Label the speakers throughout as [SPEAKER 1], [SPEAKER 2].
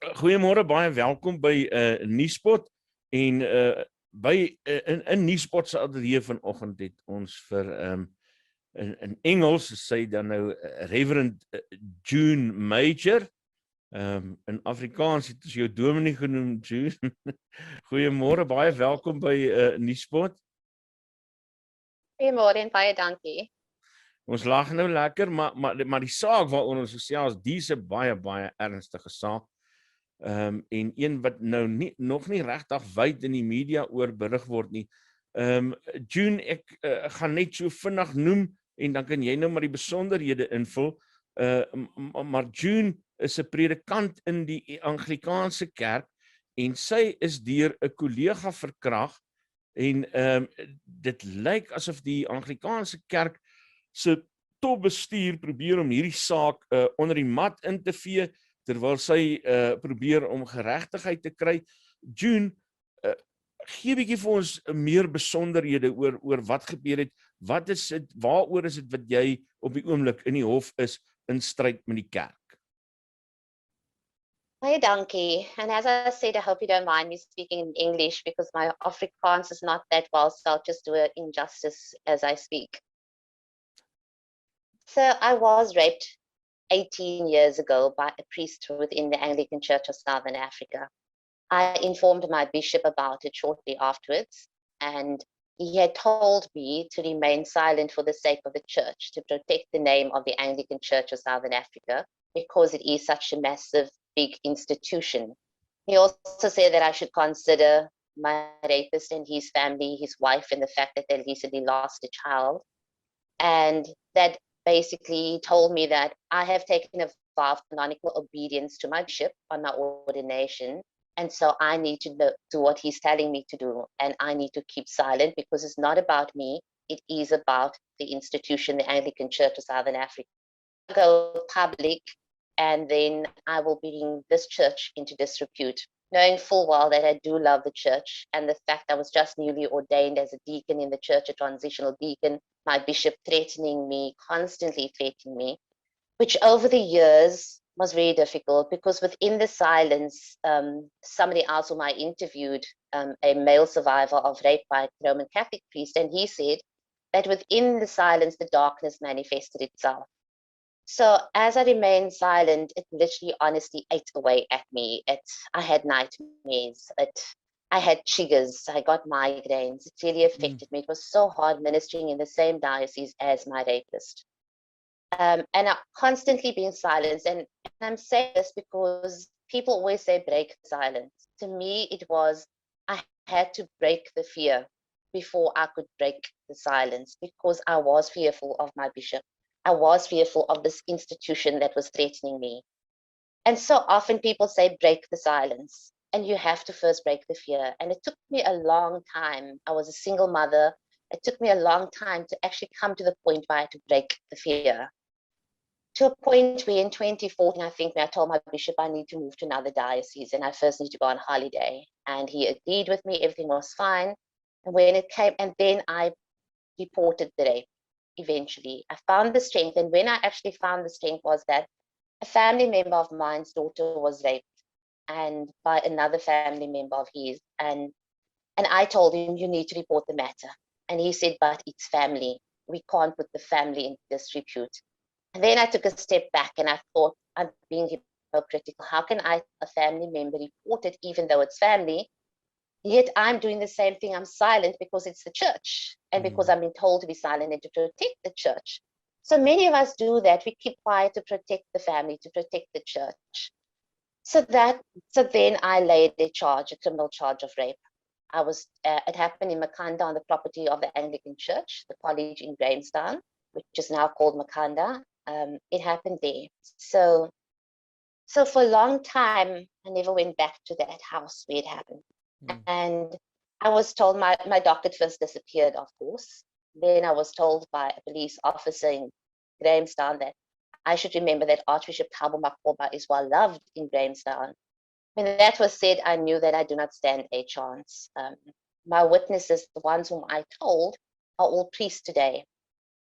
[SPEAKER 1] Goeiemôre, baie welkom by Nuuspod en in Nuuspod se ateljee vanoggend het ons vir in Engels sê dan nou Reverend Dolley Major. In Afrikaans het ons jou Dominee genoem, June. Goeiemôre, baie welkom by Nuuspod.
[SPEAKER 2] Goeiemôre en baie dankie.
[SPEAKER 1] Ons lag nou lekker, maar die saak waaroor ons gesels, dis 'n baie ernstige saak. En een wat nou nog nie regtig wyd in die media oor berig word nie. June, ek gaan net so vinnig noem en dan kan jy nou maar die besonderhede invul. Maar June is 'n predikant in die Anglikaanse kerk en sy is deur 'n kollega verkrag en dit lyk asof die Anglikaanse kerk se topbestuur probeer om hierdie saak onder die mat in te vee terwyl sy probeer om geregtigheid te kry. June, gee 'n bietjie vir ons meer besonderhede oor wat gebeur het. Wat is dit? Waaroor is dit wat jy op die oomblik in die hof is in stryd met die kerk?
[SPEAKER 2] Baie dankie. And as I said, I hope you don't mind me speaking in English because my Afrikaans is not that well, so I'll just do it in justice as I speak. So I was raped 18 years ago by a priest within the Anglican Church of Southern Africa. I informed my bishop about it shortly afterwards, and he had told me to remain silent for the sake of the church, to protect the name of the Anglican Church of Southern Africa, because it is such a massive, big institution. He also said that I should consider my rapist and his family, his wife, and the fact that they recently lost a child, and that basically told me that I have taken a vow of canonical obedience to my bishop on my ordination, and so I need to do what he's telling me to do, and I need to keep silent because it's not about me, it is about the institution, the Anglican Church of Southern Africa. I go public, and then I will bring this church into disrepute, knowing full well that I do love the church, and the fact I was just newly ordained as a deacon in the church, a transitional deacon, my bishop threatening me, constantly threatening me, which over the years was very difficult because within the silence, somebody else whom I interviewed, a male survivor of rape by a Roman Catholic priest, and he said that within the silence, the darkness manifested itself. So as I remained silent, it literally honestly ate away at me. I had nightmares. I had triggers. I got migraines. It really affected me. It was so hard ministering in the same diocese as my rapist. And I constantly being silenced. And I'm saying this because people always say break silence. To me, it was, I had to break the fear before I could break the silence because I was fearful of my bishop. I was fearful of this institution that was threatening me. And so often people say, break the silence. And you have to first break the fear. And it took me a long time. I was a single mother. It took me a long time to actually come to the point where I had to break the fear. To a point where in 2014, I think, I told my bishop I need to move to another diocese and I first need to go on holiday. And he agreed with me, everything was fine. And when it came, and then I reported the rape. Eventually, I found the strength, and when I actually found the strength was that a family member of mine's daughter was raped, and by another family member of his, and I told him, you need to report the matter, and he said, but it's family, we can't put the family in disrepute. And then I took a step back, and I thought, I'm being hypocritical. How can a family member report it, even though it's family? Yet I'm doing the same thing. I'm silent because it's the church and because I'm being told to be silent and to protect the church. So many of us do that. We keep quiet to protect the family, to protect the church. So then I laid a criminal charge of rape. It happened in Makanda on the property of the Anglican Church, the college in Grahamstown, which is now called Makanda. It happened there. So for a long time, I never went back to that house where it happened. And I was told my docket first disappeared, of course. Then I was told by a police officer in Grahamstown that I should remember that Archbishop Thabo Makgoba is well loved in Grahamstown. When that was said, I knew that I do not stand a chance. My witnesses, the ones whom I told, are all priests today.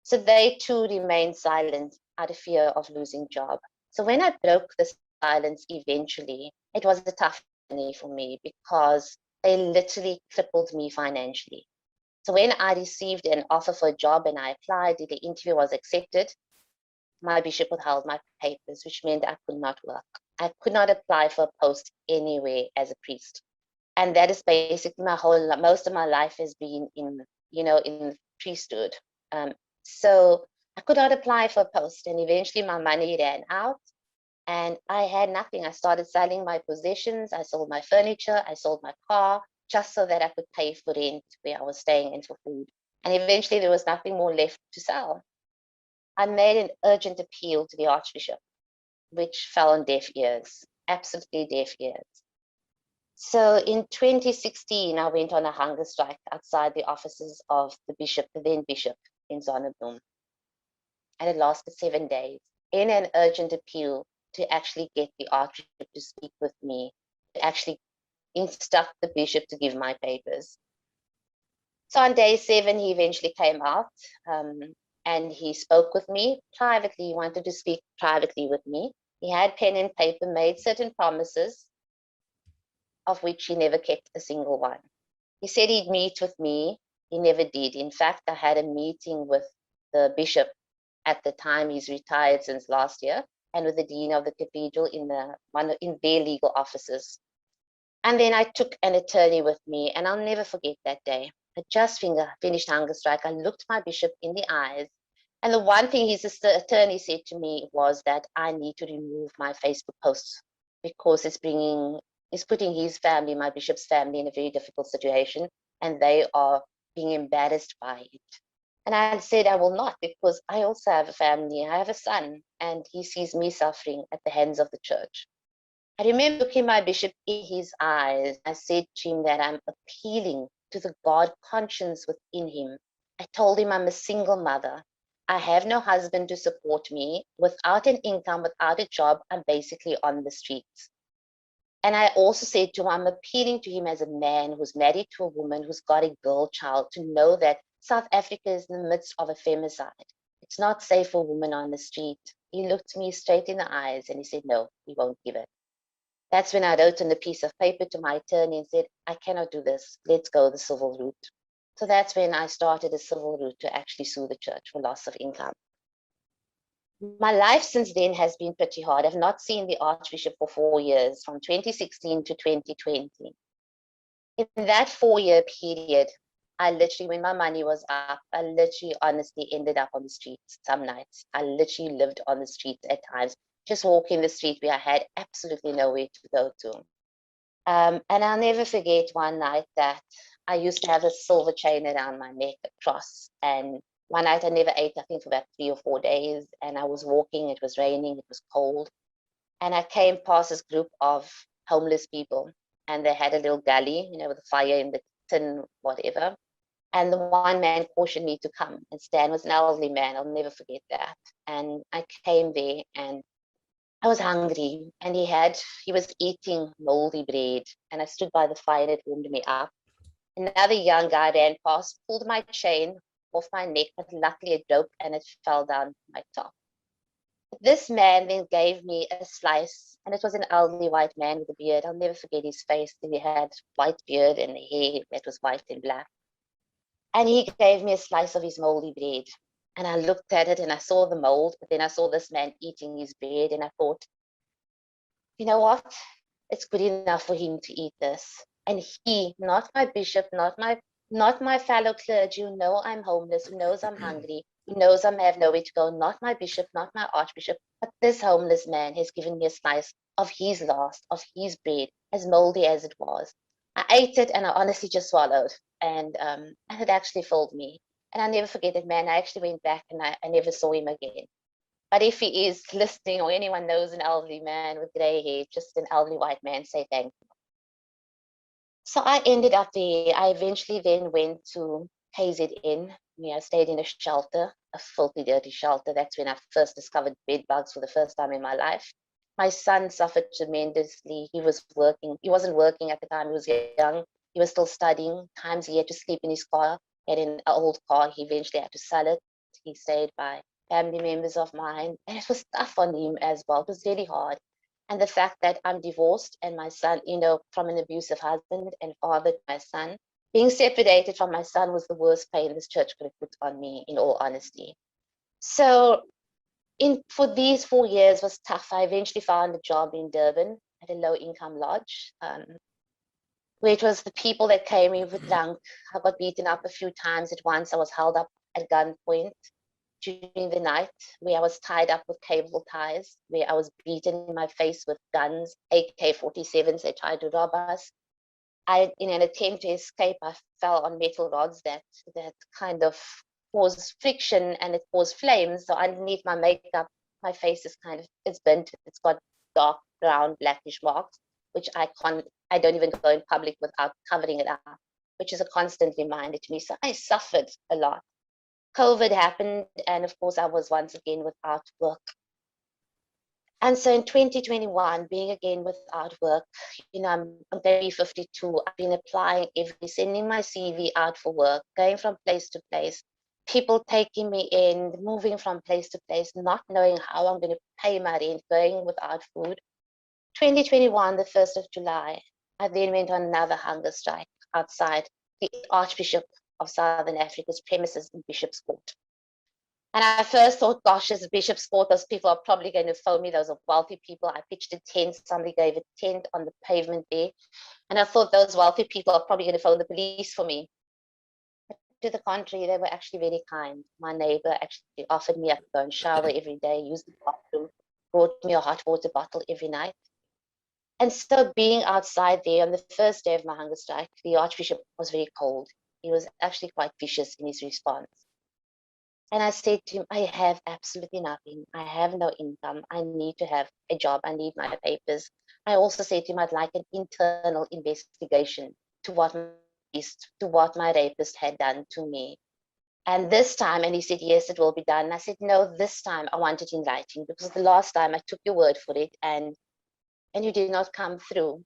[SPEAKER 2] So they too remained silent out of fear of losing job. So when I broke the silence eventually, it was a tough journey for me because they literally crippled me financially. So when I received an offer for a job and I applied, the interview was accepted, my bishop withheld my papers, which meant I could not work. I could not apply for a post anywhere as a priest. And that is basically most of my life has been in, in priesthood. So I could not apply for a post, and eventually my money ran out and I had nothing. I started selling my possessions. I sold my furniture. I sold my car just so that I could pay for rent where I was staying and for food. And eventually there was nothing more left to sell. I made an urgent appeal to the Archbishop, which fell on deaf ears, absolutely deaf ears. So in 2016, I went on a hunger strike outside the offices of the bishop, the then bishop in Zonnebloem. And it lasted 7 days in an urgent appeal to actually get the Archbishop to speak with me, to actually instruct the bishop to give my papers. So on day 7, he eventually came out and he spoke with me privately. He wanted to speak privately with me. He had pen and paper, made certain promises, of which he never kept a single one. He said he'd meet with me. He never did. In fact, I had a meeting with the bishop at the time. He's retired since last year, and with the dean of the cathedral in their legal offices. And then I took an attorney with me, and I'll never forget that day. I just finished hunger strike. I looked my bishop in the eyes, and the one thing his attorney said to me was that I need to remove my Facebook posts because it's putting his family, my bishop's family, in a very difficult situation, and they are being embarrassed by it. And I said, I will not, because I also have a family. I have a son, and he sees me suffering at the hands of the church. I remember looking my bishop in his eyes. I said to him that I'm appealing to the God conscience within him. I told him I'm a single mother. I have no husband to support me. Without an income, without a job, I'm basically on the streets. And I also said to him, I'm appealing to him as a man who's married to a woman who's got a girl child, to know that South Africa is in the midst of a femicide. It's not safe for women on the street. He looked me straight in the eyes and he said, no, he won't give it. That's when I wrote on a piece of paper to my attorney and said, I cannot do this. Let's go the civil route. So that's when I started a civil route to actually sue the church for loss of income. My life since then has been pretty hard. I've not seen the Archbishop for 4 years, from 2016 to 2020. In that 4-year period, I literally, when my money was up, I literally honestly ended up on the streets some nights. I literally lived on the streets at times, just walking the street where I had absolutely nowhere to go to. And I'll never forget one night that I used to have a silver chain around my neck, a cross, and one night I never ate, I think, for about 3 or 4 days, and I was walking, it was raining, it was cold, and I came past this group of homeless people, and they had a little gully, with a fire in the tin, whatever, and the one man cautioned me to come, and Stan was an elderly man, I'll never forget that, and I came there, and I was hungry, and he was eating moldy bread, and I stood by the fire, and it warmed me up. Another young guy ran past, pulled my chain off my neck, but luckily it broke and it fell down my top. This man then gave me a slice, and it was an elderly white man with a beard. I'll never forget his face. He had white beard and hair that was white and black. And he gave me a slice of his moldy bread. And I looked at it and I saw the mold, but then I saw this man eating his bread, and I thought, you know what? It's good enough for him to eat this. And he, not my bishop, not my fellow clergy who know I'm homeless, who knows I'm hungry, who knows I have nowhere to go, not my bishop, not my archbishop, but this homeless man has given me a slice of his last, of his bread, as moldy as it was. I ate it and I honestly just swallowed, and it actually filled me. And I never forget that man. I actually went back and I never saw him again. But if he is listening, or anyone knows an elderly man with grey hair, just an elderly white man, say thank you. So I ended up there. I eventually then went to KZN. I stayed in a shelter, a filthy, dirty shelter. That's when I first discovered bed bugs for the first time in my life. My son suffered tremendously. He was working. He wasn't working at the time. He was young. He was still studying. Times he had to sleep in his car. He had an old car. He eventually had to sell it. He stayed by family members of mine. And it was tough on him as well. It was really hard. And the fact that I'm divorced and my son, from an abusive husband and father to my son, being separated from my son was the worst pain this church could have put on me, in all honesty. So for these 4 years was tough. I eventually found a job in Durban at a low-income lodge, where it was the people that came in with drunk. I got beaten up a few times. At once I was held up at gunpoint during the night, where I was tied up with cable ties, where I was beaten in my face with guns, AK-47s. They tried to rob us. In an attempt to escape, I fell on metal rods that kind of caused friction, and it caused flames. So underneath my makeup, my face is it's bent. It's got dark brown blackish marks, which I don't even go in public without covering it up, which is a constant reminder to me. So I suffered a lot. COVID happened, and of course I was once again without work. And so in 2021, being again without work, I'm going to be 52. I've been applying sending my CV out for work, going from place to place, people taking me in, moving from place to place, not knowing how I'm going to pay my rent, going without food. 2021, the 1st of July, I then went on another hunger strike outside the Archbishop of Southern Africa's premises in Bishop's Court. And I first thought, gosh, as a Bishop's Court, those people are probably going to phone me. Those are wealthy people. I pitched a tent. Somebody gave a tent on the pavement there. And I thought those wealthy people are probably going to phone the police for me. But to the contrary, they were actually very kind. My neighbor actually offered me to go and shower every day, use the bathroom, brought me a hot water bottle every night. And so being outside there on the first day of my hunger strike, the Archbishop was very cold. He was actually quite vicious in his response. And I said to him, I have absolutely nothing. I have no income. I need to have a job. I need my papers. I also said to him, I'd like an internal investigation to what my rapist had done to me. And this time, and he said, yes, it will be done. And I said, no, this time I want it in writing, because the last time I took your word for it and you did not come through.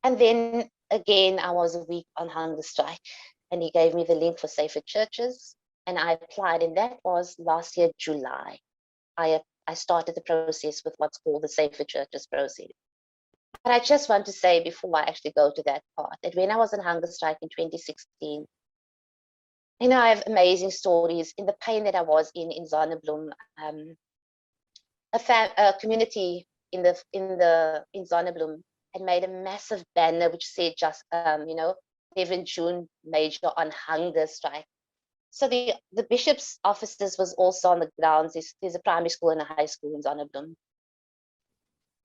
[SPEAKER 2] And then again, I was a week on hunger strike, and he gave me the link for Safer Churches. And I applied, and that was last year, July. I started the process with what's called the Safer Churches process. But I just want to say, before I actually go to that part, that when I was on hunger strike in 2016, I have amazing stories. In the pain that I was in Zonnebloem, a community in Zonnebloem had made a massive banner which said Reverend Dolley Major on hunger strike. So the bishop's offices was also on the grounds. There's a primary school and a high school in Zonnebloem.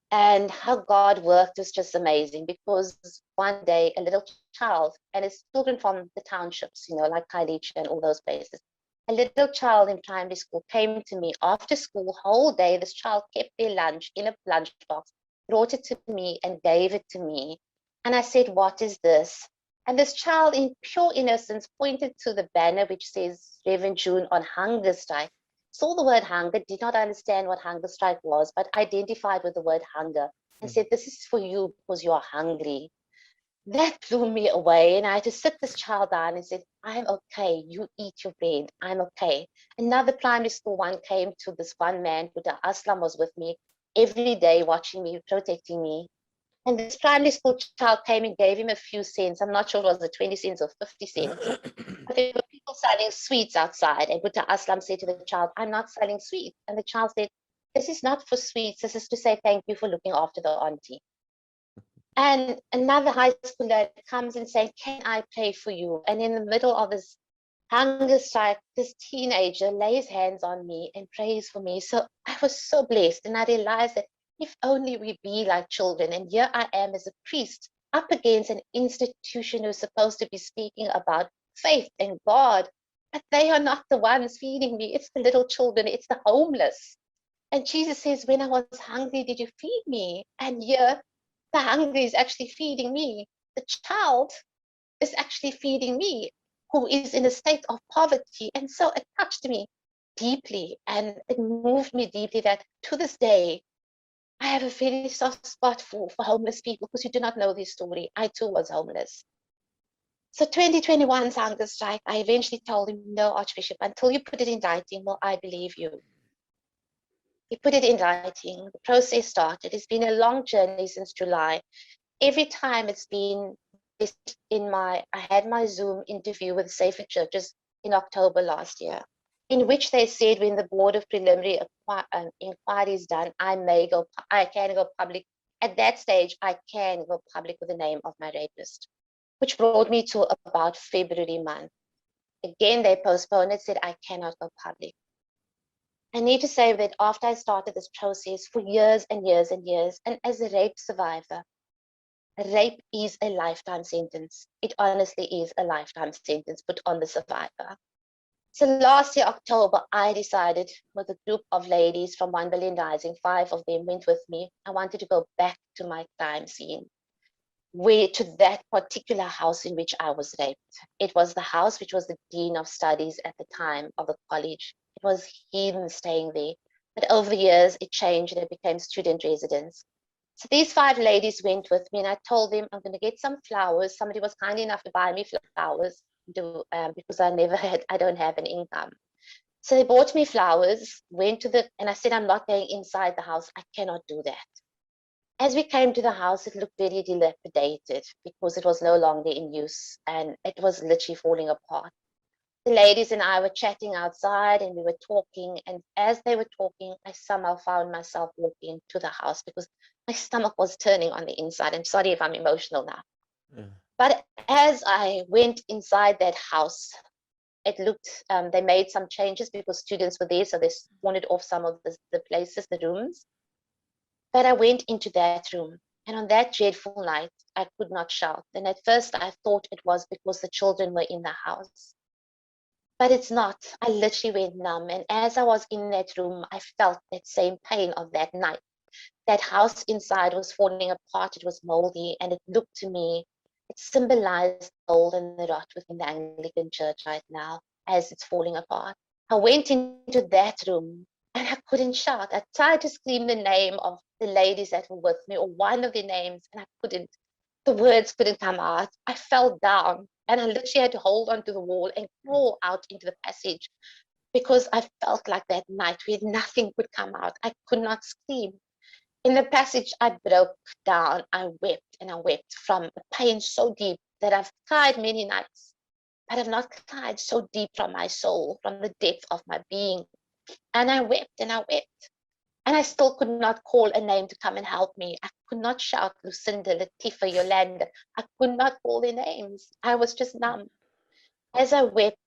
[SPEAKER 2] And how God worked was just amazing, because one day a little child, and it's children from the townships, like Khayelitsha and all those places, a little child in primary school came to me after school, whole day. This child kept their lunch in a lunchbox, brought it to me and gave it to me. And I said, what is this? And this child, in pure innocence, pointed to the banner which says Reverend June on hunger strike, saw the word hunger, did not understand what hunger strike was, but identified with the word hunger and said, this is for you because you are hungry. That blew me away, and I had to sit this child down and said, I'm okay, you eat your bread, I'm okay. Another primary school one came to this one man, Buddha Aslam was with me every day, watching me, protecting me. And this primary school child came and gave him a few cents. I'm not sure if it was 20 cents or 50 cents. But there were people selling sweets outside. And Buddha Aslam said to the child, I'm not selling sweets. And the child said, this is not for sweets. This is to say thank you for looking after the auntie. And another high schooler comes and says, can I pray for you? And in the middle of this hunger strike, this teenager lays hands on me and prays for me. So I was so blessed. And I realized that if only we be like children. And here I am as a priest up against an institution who's supposed to be speaking about faith and God, but they are not the ones feeding me. It's the little children, it's the homeless. And Jesus says, when I was hungry, did you feed me? And here, the hungry is actually feeding me. The child is actually feeding me, who is in a state of poverty. And so it touched me deeply, and it moved me deeply that to this day, I have a very soft spot for homeless people, because you do not know this story. I too was homeless. So 2021's hunger strike, I eventually told him, no, Archbishop, until you put it in writing, will I believe you? He put it in writing. The process started. It's been a long journey since July. Every time it's been I had my Zoom interview with Safer Churches in October last year, in which they said when the Board of Preliminary Inquiry is done, I can go public. At that stage, I can go public with the name of my rapist, which brought me to about February month. Again, they postponed it, said I cannot go public. I need to say that after I started this process for years and years and years, and as a rape survivor, rape is a lifetime sentence. It honestly is a lifetime sentence put on the survivor. So last year, October, I decided with a group of ladies from 1 Billion Rising, 5 of them went with me. I wanted to go back to my crime scene, to that particular house in which I was raped. It was the house which was the Dean of Studies at the time of the college. It was him staying there. But over the years, it changed and it became student residence. So these 5 ladies went with me and I told them I'm going to get some flowers. Somebody was kind enough to buy me flowers because I don't have an income. So they bought me flowers, and I said, I'm not going inside the house. I cannot do that. As we came to the house, it looked very dilapidated because it was no longer in use and it was literally falling apart. The ladies and I were chatting outside and we were talking. And as they were talking, I somehow found myself walking to the house because my stomach was turning on the inside. I'm sorry if I'm emotional now. Yeah. But as I went inside that house, it looked, they made some changes because students were there. So they wanted off some of the places, the rooms. But I went into that room. And on that dreadful night, I could not shout. And at first I thought it was because the children were in the house. But it's not. I literally went numb. And as I was in that room, I felt that same pain of that night. That house inside was falling apart. It was moldy. And it looked to me, it symbolized the old and the rot within the Anglican Church right now as it's falling apart. I went into that room and I couldn't shout. I tried to scream the name of the ladies that were with me or one of their names and I couldn't. The words couldn't come out. I fell down and I literally had to hold onto the wall and crawl out into the passage because I felt like that night where nothing could come out. I could not scream. In the passage, I broke down. I wept and I wept from a pain so deep that I've cried many nights, but I've not cried so deep from my soul, from the depth of my being. And I wept and I wept. And I still could not call a name to come and help me. I could not shout Lucinda, Latifa, Yolanda. I could not call their names. I was just numb. As I wept,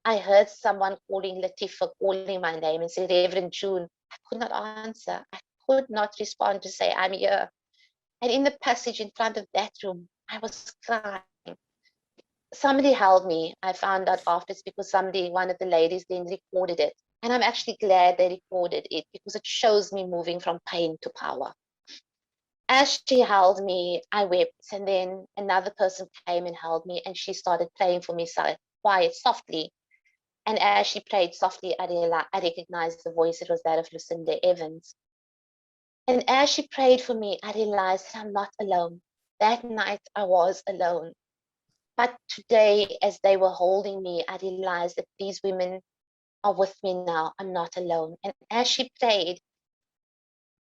[SPEAKER 2] I heard someone calling Latifa, calling my name and said, Reverend June. I could not answer. I could not respond to say, I'm here. And in the passage in front of that room, I was crying. Somebody held me. I found out afterwards because one of the ladies then recorded it. And I'm actually glad they recorded it because it shows me moving from pain to power. As she held me, I wept. And then another person came and held me and she started praying for me quiet, softly. And as she prayed softly, I recognized the voice. It was that of Lucinda Evans. And as she prayed for me, I realized that I'm not alone. That night I was alone. But today, as they were holding me, I realized that these women are with me now. I'm not alone. And as she prayed,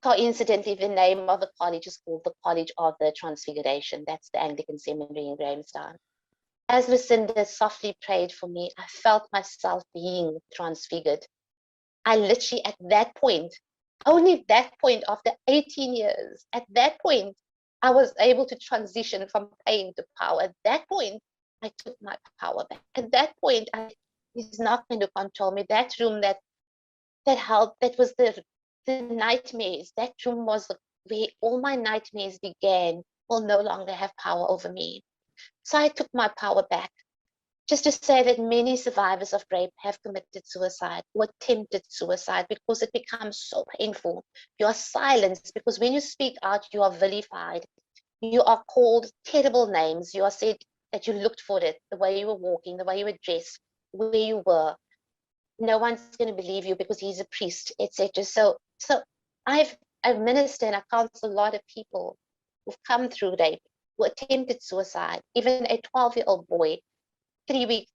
[SPEAKER 2] coincidentally, the name of the college is called the College of the Transfiguration. That's the Anglican Seminary in Grahamstown. As Lucinda softly prayed for me, I felt myself being transfigured. I literally, at that point, only that point after 18 years, at that point, I was able to transition from pain to power. At that point, I took my power back. At that point, he's not going to control me. That room that held, that was the nightmares. That room was where all my nightmares began, will no longer have power over me. So I took my power back. Just to say that many survivors of rape have committed suicide or attempted suicide because it becomes so painful. You are silenced because when you speak out, you are vilified. You are called terrible names. You are said that you looked for it, the way you were walking, the way you were dressed, where you were. No one's going to believe you because he's a priest, etc. So I've ministered and I counsel a lot of people who've come through rape, who attempted suicide, even a 12-year-old boy. 3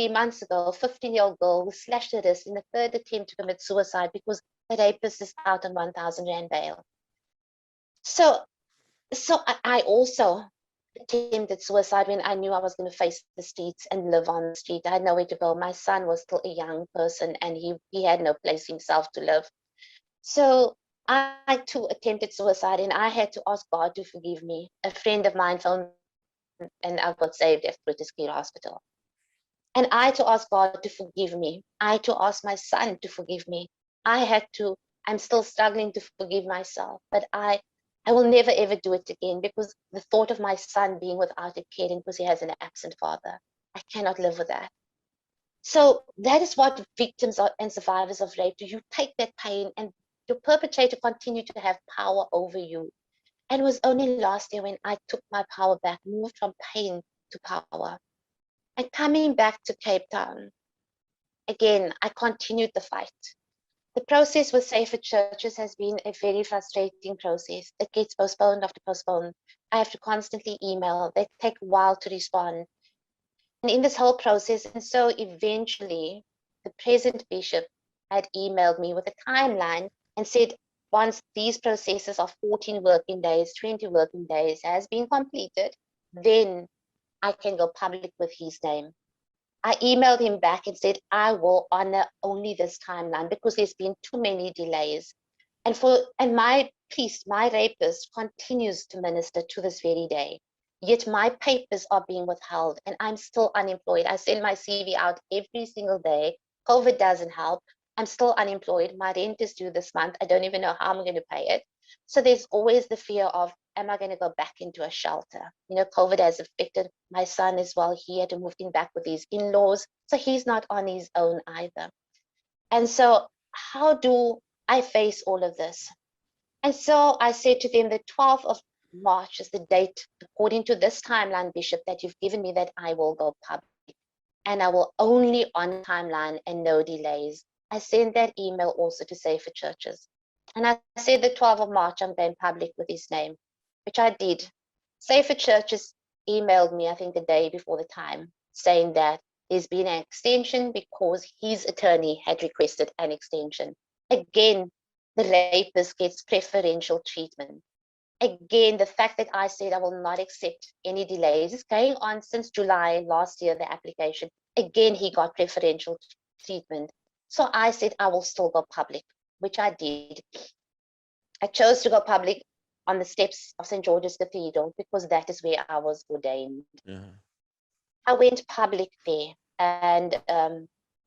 [SPEAKER 2] months ago, a 15-year-old girl was slashed her wrist in the third attempt to commit suicide because the rapist is out on 1,000 rand bail. So I also attempted suicide when I knew I was going to face the streets and live on the street. I had nowhere to go. My son was still a young person and he had no place himself to live. So I too attempted suicide and I had to ask God to forgive me. A friend of mine phoned and I got saved at British Care Hospital. And I had to ask God to forgive me. I had to ask my son to forgive me. I'm still struggling to forgive myself, but I will never ever do it again because the thought of my son being without a caring because he has an absent father, I cannot live with that. So that is what victims and survivors of rape do. You take that pain and your perpetrator continue to have power over you. And it was only last year when I took my power back, moved from pain to power. And coming back to Cape Town, again, I continued the fight. The process with Safer Churches has been a very frustrating process. It gets postponed after postponed. I have to constantly email. They take a while to respond. And in this whole process, and so eventually, the present bishop had emailed me with a timeline and said, once these processes of 14 working days, 20 working days has been completed, then I can go public with his name. I emailed him back and said, I will honor only this timeline because there's been too many delays. And my priest, my rapist, continues to minister to this very day. Yet my papers are being withheld and I'm still unemployed. I send my CV out every single day. COVID doesn't help. I'm still unemployed. My rent is due this month. I don't even know how I'm going to pay it. So there's always the fear of, am I going to go back into a shelter? You know, COVID has affected my son as well. He had to move in back with his in-laws. So he's not on his own either. And so how do I face all of this? And so I said to them, the 12th of March is the date, according to this timeline, Bishop, that you've given me, that I will go public. And I will only on timeline and no delays. I sent that email also to Safer Churches. And I said the 12th of March, I'm going public with his name, which I did. Safer Churches emailed me, I think, a day before the time, saying that there's been an extension because his attorney had requested an extension. Again, the rapist gets preferential treatment. Again, the fact that I said I will not accept any delays is going on since July last year, the application. Again, he got preferential treatment. So I said I will still go public, which I did. I chose to go public on the steps of St. George's Cathedral because that is where I was ordained. I went public there, and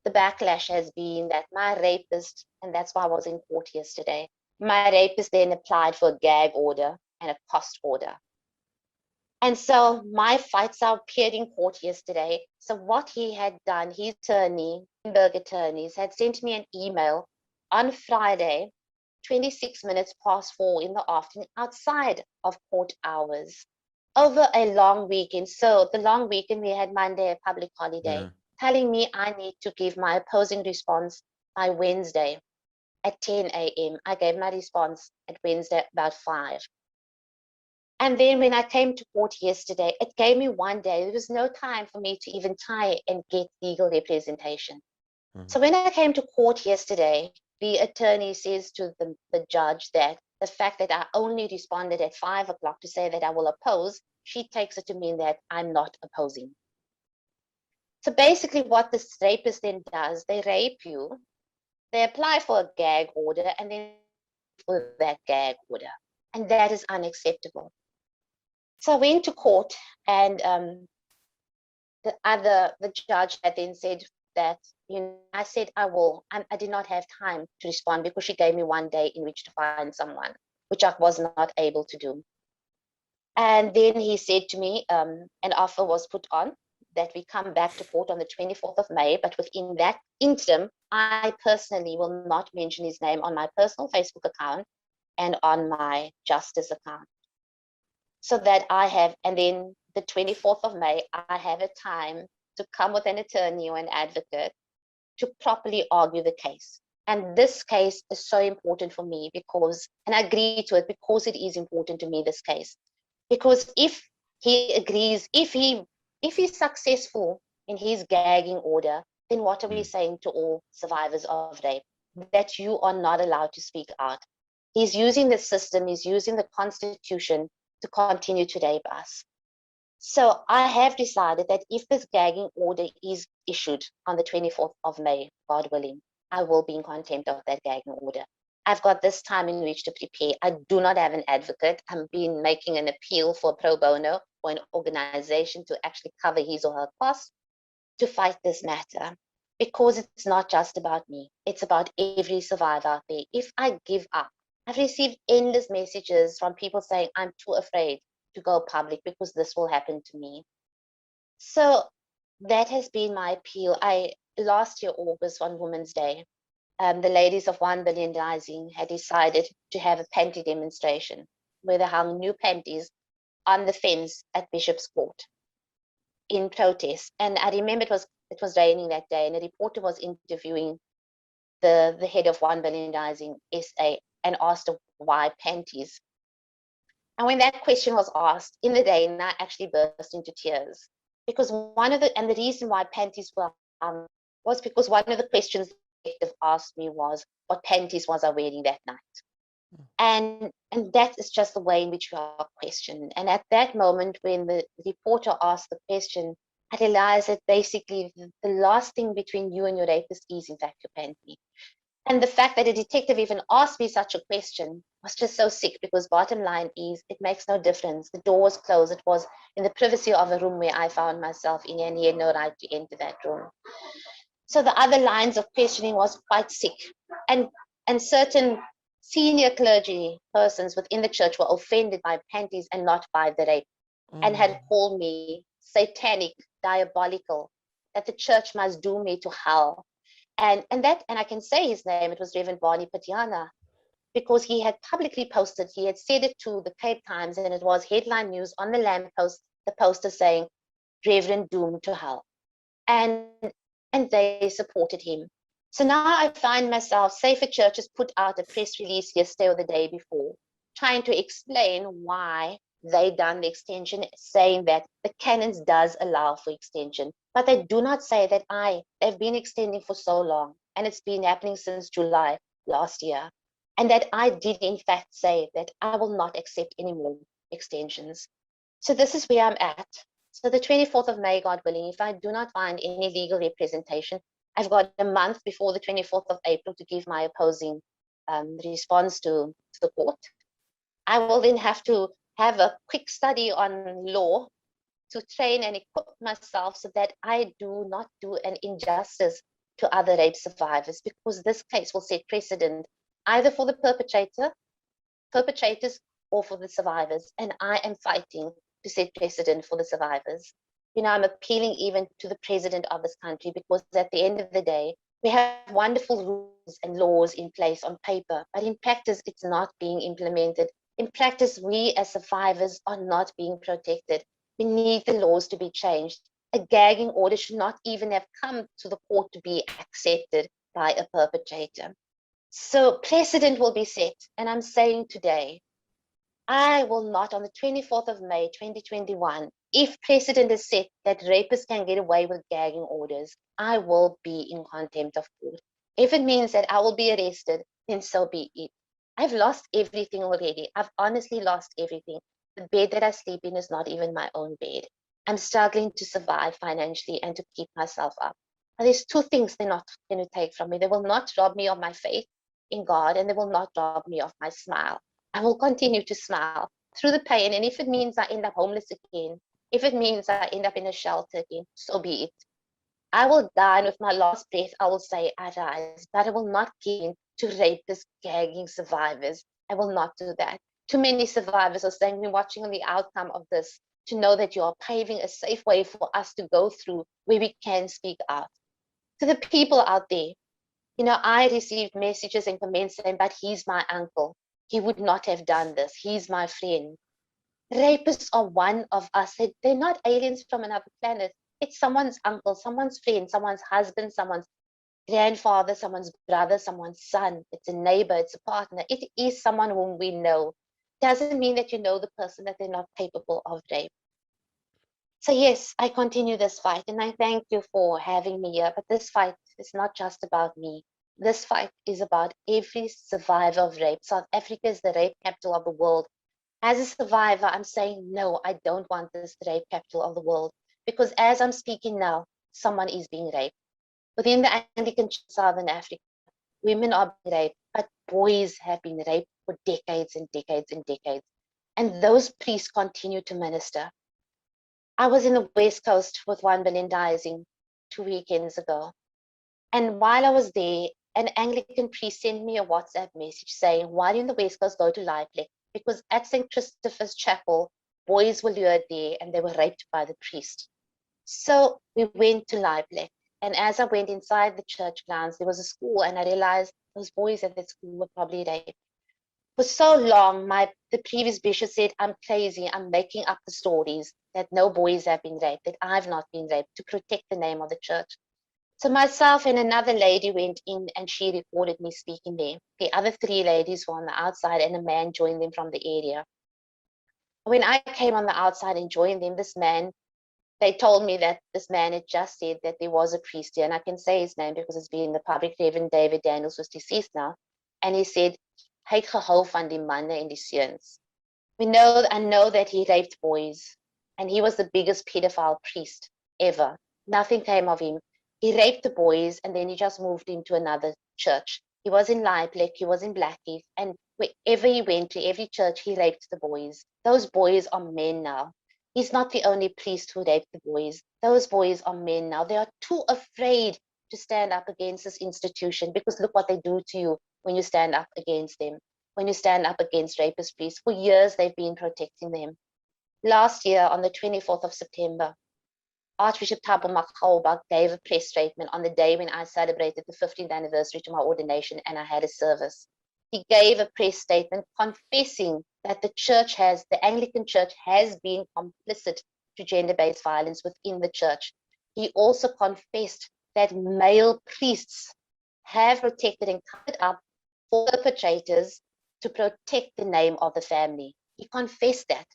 [SPEAKER 2] the backlash has been that my rapist, and that's why I was in court yesterday, my rapist then applied for a gag order and a cost order. And so my fights are appeared in court yesterday. So what he had done, his attorney, Limburg attorneys, had sent me an email on Friday, 26 minutes past 4 in the afternoon, outside of court hours, over a long weekend. So the long weekend, we had Monday, a public holiday, telling me I need to give my opposing response by Wednesday at 10 a.m. I gave my response at Wednesday about 5. And then when I came to court yesterday, it gave me one day. There was no time for me to even try and get legal representation. So when I came to court yesterday, the attorney says to the judge that the fact that I only responded at 5 o'clock to say that I will oppose, she takes it to mean that I'm not opposing. So basically what this rapist then does, they rape you, they apply for a gag order, and then for that gag order. And that is unacceptable. So I went to court, and the judge had then said that, I said I did not have time to respond because she gave me one day in which to find someone, which I was not able to do. And then he said to me, an offer was put on that we come back to court on the 24th of May, but within that interim, I personally will not mention his name on my personal Facebook account and on my justice account. So that I have, and then the 24th of May, I have a time to come with an attorney or an advocate to properly argue the case. And this case is so important for me because, and I agree to it because it is important to me, this case. Because if he agrees, if he's successful in his gagging order, then what are we saying to all survivors of rape? That you are not allowed to speak out. He's using the system, he's using the Constitution to continue to rape us. So I have decided that if this gagging order is issued on the 24th of May, God willing, I will be in contempt of that gagging order. I've got this time in which to prepare. I do not have an advocate. I've been making an appeal for pro bono or an organization to actually cover his or her costs to fight this matter, because it's not just about me. It's about every survivor out there. If I give up, I've received endless messages from people saying, I'm too afraid to go public because this will happen to me. So that has been my appeal. Last year, August, on Women's Day, the ladies of 1 Billion Rising had decided to have a panty demonstration where they hung new panties on the fence at Bishop's Court in protest. And I remember it was raining that day, and a reporter was interviewing the head of 1 Billion Rising SA and asked her why panties. And when that question was asked in the day, and I actually burst into tears, because the reason why panties were was because one of the questions the detective asked me was, what panties was I wearing that night? And that is just the way in which you are questioned. And at that moment, when the reporter asked the question, I realized that basically the last thing between you and your rapist is, in fact, your panty. And the fact that a detective even asked me such a question was just so sick, because bottom line is, it makes no difference. The door was closed. It was in the privacy of a room where I found myself in, and he had no right to enter that room. So the other lines of questioning was quite sick. And certain senior clergy persons within the church were offended by panties and not by the rape, and had called me satanic, diabolical, that the church must doom me to hell. And I can say his name, it was Reverend Barney Patiana, because he had publicly posted, he had said it to the Cape Times, and it was headline news on the lamppost, the poster saying, Reverend doomed to hell. And they supported him. So now I find myself, Safer Churches put out a press release yesterday or the day before, trying to explain why they done the extension, saying that the canons does allow for extension, but they do not say that they've been extending for so long, and it's been happening since July last year, and that I did in fact say that I will not accept any more extensions. So this is where I'm at. So the 24th of May, God willing, if I do not find any legal representation, I've got a month before the 24th of April to give my opposing response to the court. I will then have to have a quick study on law to train and equip myself so that I do not do an injustice to other rape survivors, because this case will set precedent either for the perpetrators or for the survivors. And I am fighting to set precedent for the survivors. You know, I'm appealing even to the president of this country, because at the end of the day, we have wonderful rules and laws in place on paper, but in practice, it's not being implemented. In practice, we as survivors are not being protected. We need the laws to be changed. A gagging order should not even have come to the court to be accepted by a perpetrator. So precedent will be set. And I'm saying today, I will not, on the 24th of May, 2021, if precedent is set that rapists can get away with gagging orders, I will be in contempt of court. If it means that I will be arrested, then so be it. I've lost everything already. I've honestly lost everything. The bed that I sleep in is not even my own bed. I'm struggling to survive financially and to keep myself up. But there's two things they're not going to take from me. They will not rob me of my faith in God, and they will not rob me of my smile. I will continue to smile through the pain. And if it means I end up homeless again, if it means I end up in a shelter again, so be it. I will die, and with my last breath, I will say, I rise, but I will not give in to rapist, gagging survivors. I will not do that. Too many survivors are saying, we're watching on the outcome of this to know that you are paving a safe way for us to go through where we can speak out. To the people out there, you know, I received messages and comments saying, but he's my uncle. He would not have done this. He's my friend. Rapists are one of us. They're not aliens from another planet. It's someone's uncle, someone's friend, someone's husband, someone's grandfather, someone's brother, someone's son. It's a neighbor, it's a partner. It is someone whom we know. Doesn't mean that you know the person, that they're not capable of rape. So yes, I continue this fight, and I thank you for having me here. But this fight is not just about me. This fight is about every survivor of rape. South Africa is the rape capital of the world. As a survivor, I'm saying, no, I don't want this rape capital of the world. Because as I'm speaking now, someone is being raped. Within the Anglican Church of Southern Africa, women are being raped, but boys have been raped for decades and decades and decades. And those priests continue to minister. I was in the West Coast with one Belindizing 2 weekends ago. And while I was there, an Anglican priest sent me a WhatsApp message saying, why do you in the West Coast go to Lively? Because at St. Christopher's Chapel, boys were lured there and they were raped by the priest. So we went to Lively. And as I went inside the church grounds, there was a school, and I realized those boys at that school were probably raped. For so long, the previous bishop said, I'm crazy, I'm making up the stories that no boys have been raped, that I've not been raped, to protect the name of the church. So myself and another lady went in and she recorded me speaking there. The other 3 ladies were on the outside and a man joined them from the area. When I came on the outside and joined them, they told me that this man had just said that there was a priest here, and I can say his name because it's been in the public. Reverend David Daniels, who's deceased now. And he said, hy het gehou van die manne en die seuns. I know that he raped boys, and he was the biggest pedophile priest ever. Nothing came of him. He raped the boys, and then he just moved into another church. He was in Leiplek, he was in Blackheath, and wherever he went to, every church, he raped the boys. Those boys are men now. He's not the only priest who raped the boys. Those boys are men now. They are too afraid to stand up against this institution, because look what they do to you when you stand up against them. When you stand up against rapist priests. For years, they've been protecting them. Last year, on the 24th of September, Archbishop Thabo Makgoba gave a press statement on the day when I celebrated the 15th anniversary to my ordination and I had a service. He gave a press statement confessing that the Anglican Church has been complicit to gender-based violence within the church. He also confessed that male priests have protected and covered up for perpetrators to protect the name of the family. He confessed that.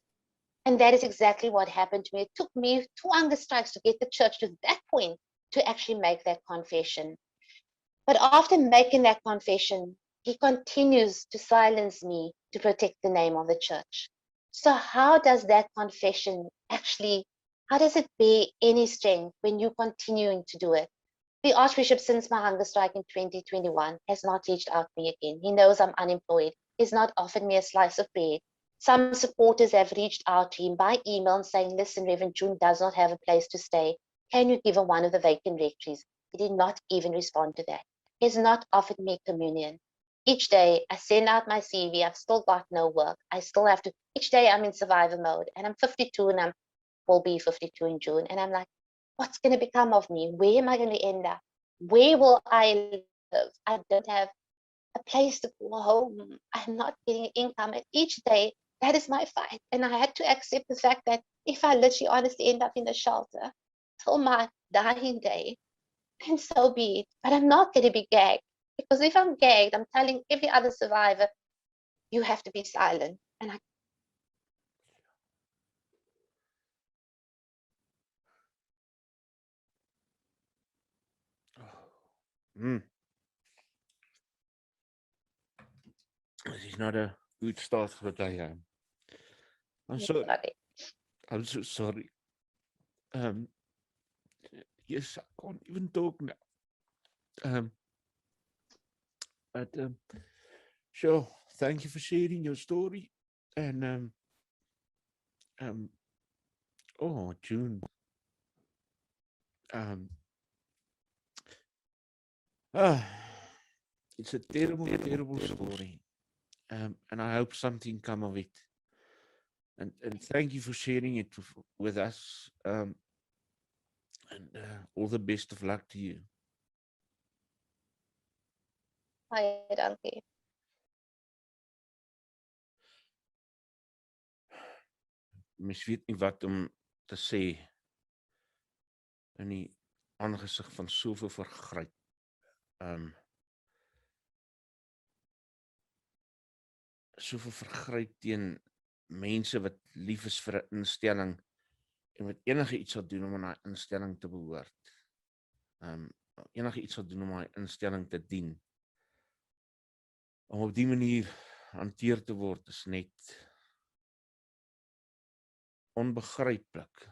[SPEAKER 2] And that is exactly what happened to me. It took me 2 hunger strikes to get the church to that point to actually make that confession. But after making that confession, he continues to silence me to protect the name of the church. So how does that confession how does it bear any strength when you're continuing to do it? The Archbishop, since my hunger strike in 2021, has not reached out to me again. He knows I'm unemployed. He's not offered me a slice of bread. Some supporters have reached out to him by email and saying, listen, Reverend June does not have a place to stay. Can you give her one of the vacant rectories? He did not even respond to that. He has not offered me communion. Each day I send out my CV. I've still got no work. Each day I'm in survivor mode, and I'm 52 and I will be 52 in June. And I'm like, what's going to become of me? Where am I going to end up? Where will I live? I don't have a place to go home. I'm not getting income. And each day, that is my fight. And I had to accept the fact that if I literally honestly end up in a shelter till my dying day, then so be it. But I'm not going to be gagged. Because if I'm gagged, I'm telling every other survivor, you have to be silent. And I
[SPEAKER 1] This is not a good start for the day. I'm so sorry. Yes, I can't even talk now. But sure, thank you for sharing your story. And oh, June. It's a terrible, terrible story. And I hope something come of it. And thank you for sharing it with us. And all the best of luck to you.
[SPEAKER 2] dankie.
[SPEAKER 1] Mens weet nie wat om te sê in die aangesig van soveel vergryp. Soveel vergryp teen mense wat lief is vir 'n instelling en wat enige iets sal doen om aan daai instelling te behoort. Enige iets sal doen om daai instelling te dien. Om op die manier hanteer te word is net onbegryplik.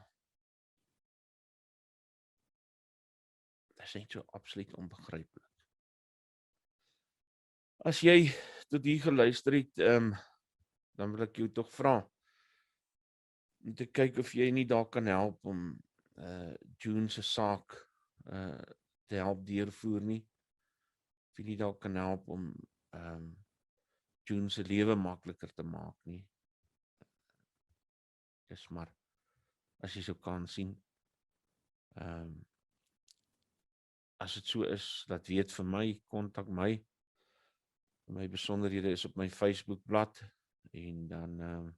[SPEAKER 1] Dit is net so absoluut onbegryplik. As jy tot hier geluister het, dan wil ek jou tog vra om te kyk of jy nie daar kan help om June se saak te help deurvoer nie. Of jy nie daar kan help om June se lewe makliker te maak nie. Dis maar, as jy so kan sien. As dit so is, laat weet vir my, kontak my. My besonderhede is op my Facebookblad en dan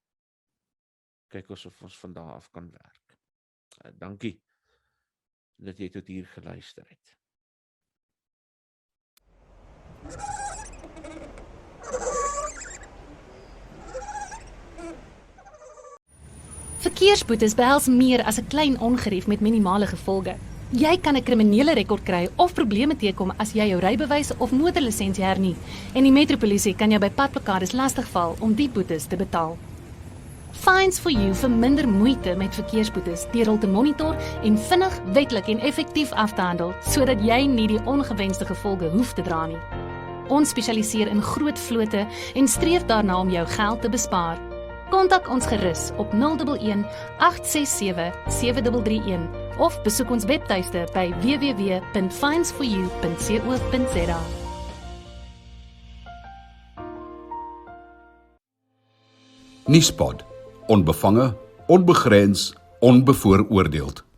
[SPEAKER 1] kyk ons of ons van daar af kan werk. Dankie dat jy tot hier geluister het.
[SPEAKER 3] Verkeersboetes behels meer as 'n klein ongerief met minimale gevolge. Jy kan 'n kriminele rekord kry of probleme teekom as jy jou rybewys of motorlisensie hernie en die metropolisie kan jou by padblokkades lastigval om die boetes te betaal. Fines for You vir minder moeite met verkeersboetes deur hul te monitor en vinnig, wetlik en effektief af te handel sodat jy nie die ongewenste gevolge hoef te dra nie. Ons spesialiseer in groot vlote en streef daarna om jou geld te bespaar. Kontak ons gerus op 011 867 7331 of besoek ons webtuiste by www.finesforyou.co.za.
[SPEAKER 4] Nuuspod, onbevange, onbegrens, onbevooroordeeld.